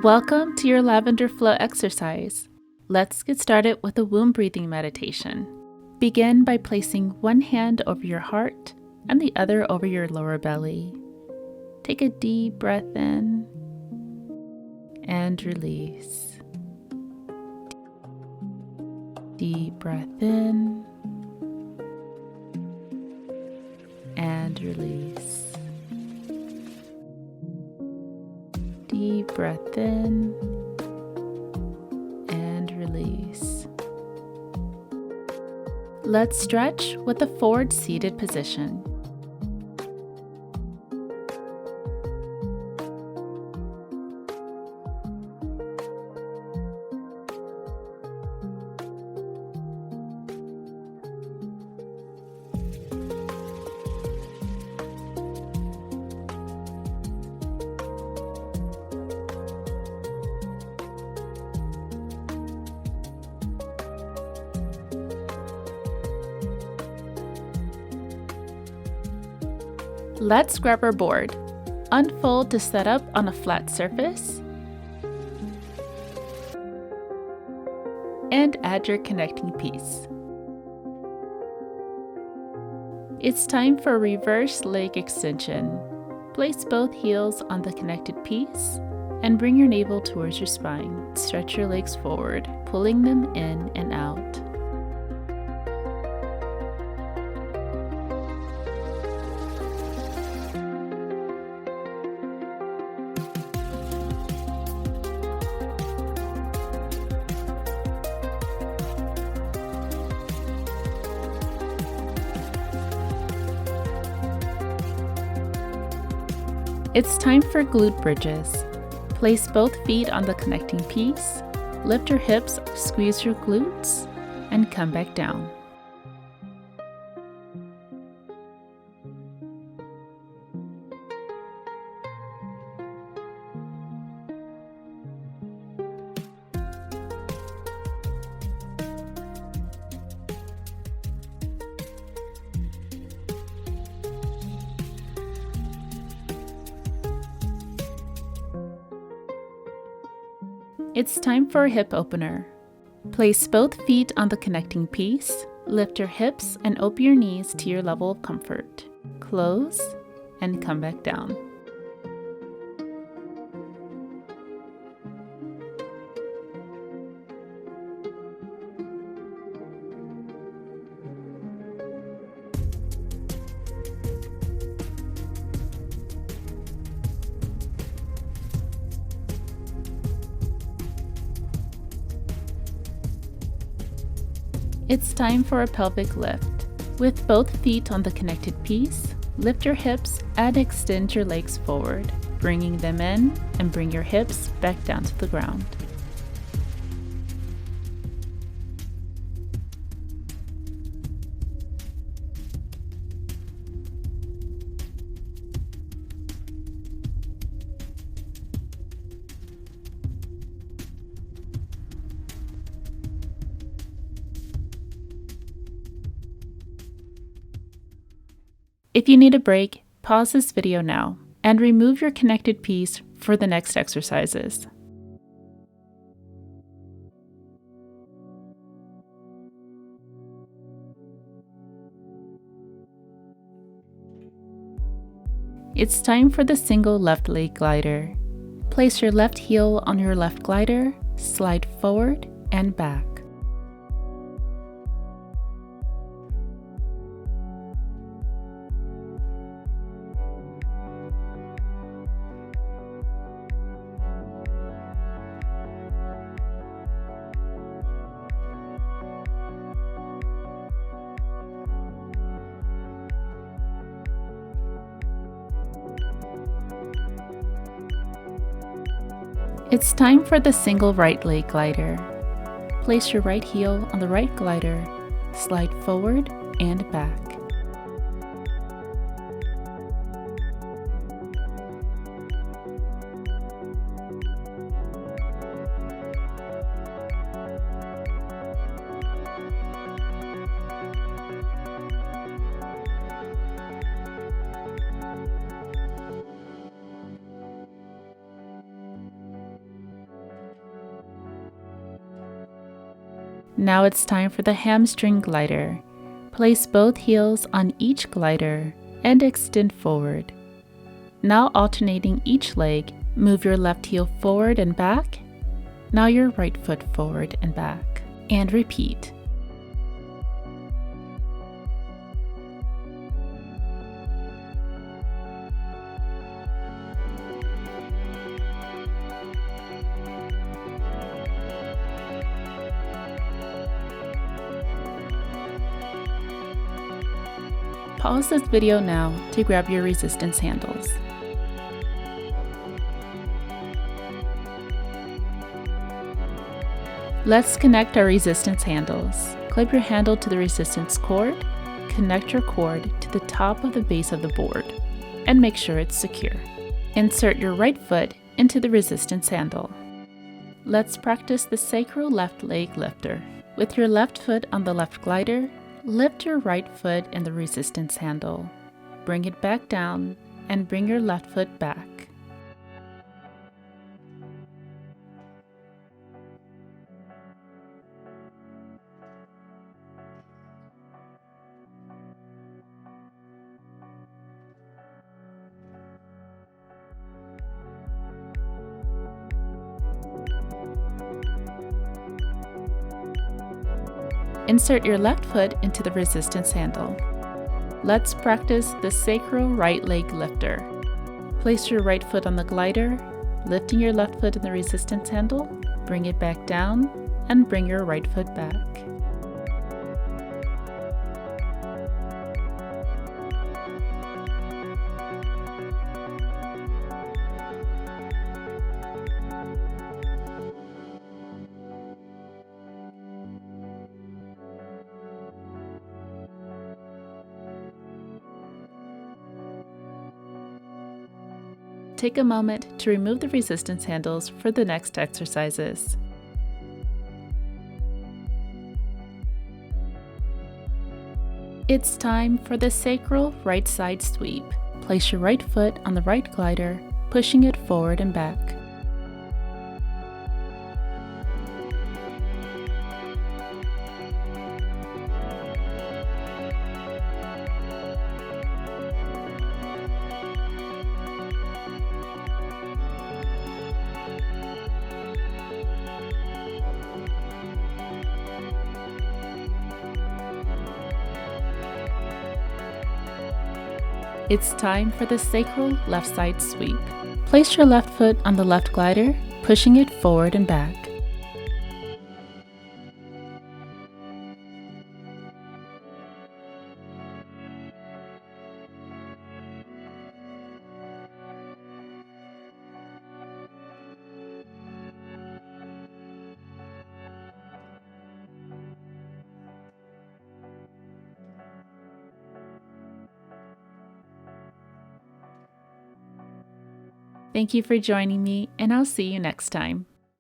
Welcome to your lavender flow exercise. Let's get started with a womb breathing meditation. Begin by placing one hand over your heart and the other over your lower belly. Take a deep breath in and release. Deep breath in and release. Deep breath in and release. Let's stretch with a forward seated position. Let's grab our board. Unfold to set up on a flat surface. And add your connecting piece. It's time for reverse leg extension. Place both heels on the connected piece and bring your navel towards your spine. Stretch your legs forward, pulling them in and out. It's time for glute bridges. Place both feet on the connecting piece, lift your hips, squeeze your glutes, and come back down. It's time for a hip opener. Place both feet on the connecting piece, lift your hips and open your knees to your level of comfort. Close and come back down. It's time for a pelvic lift. With both feet on the connected piece, lift your hips and extend your legs forward, bringing them in and bring your hips back down to the ground. If you need a break, pause this video now and remove your connected piece for the next exercises. It's time for the single left leg glider. Place your left heel on your left glider, slide forward and back. It's time for the single right leg glider. Place your right heel on the right glider, slide forward and back. Now it's time for the Hamstring Glider. Place both heels on each glider and extend forward. Now alternating each leg, move your left heel forward and back. Now your right foot forward and back. And repeat. Pause this video now to grab your resistance handles. Let's connect our resistance handles. Clip your handle to the resistance cord, connect your cord to the top of the base of the board, and make sure it's secure. Insert your right foot into the resistance handle. Let's practice the sacral left leg lifter. With your left foot on the left glider, lift your right foot in the resistance handle. Bring it back down and bring your left foot back. Insert your left foot into the resistance handle. Let's practice the sacral right leg lifter. Place your right foot on the glider, lifting your left foot in the resistance handle, bring it back down, and bring your right foot back. Take a moment to remove the resistance handles for the next exercises. It's time for the sacral right side sweep. Place your right foot on the right glider, pushing it forward and back. It's time for the sacral left side sweep. Place your left foot on the left glider, pushing it forward and back. Thank you for joining me, and I'll see you next time.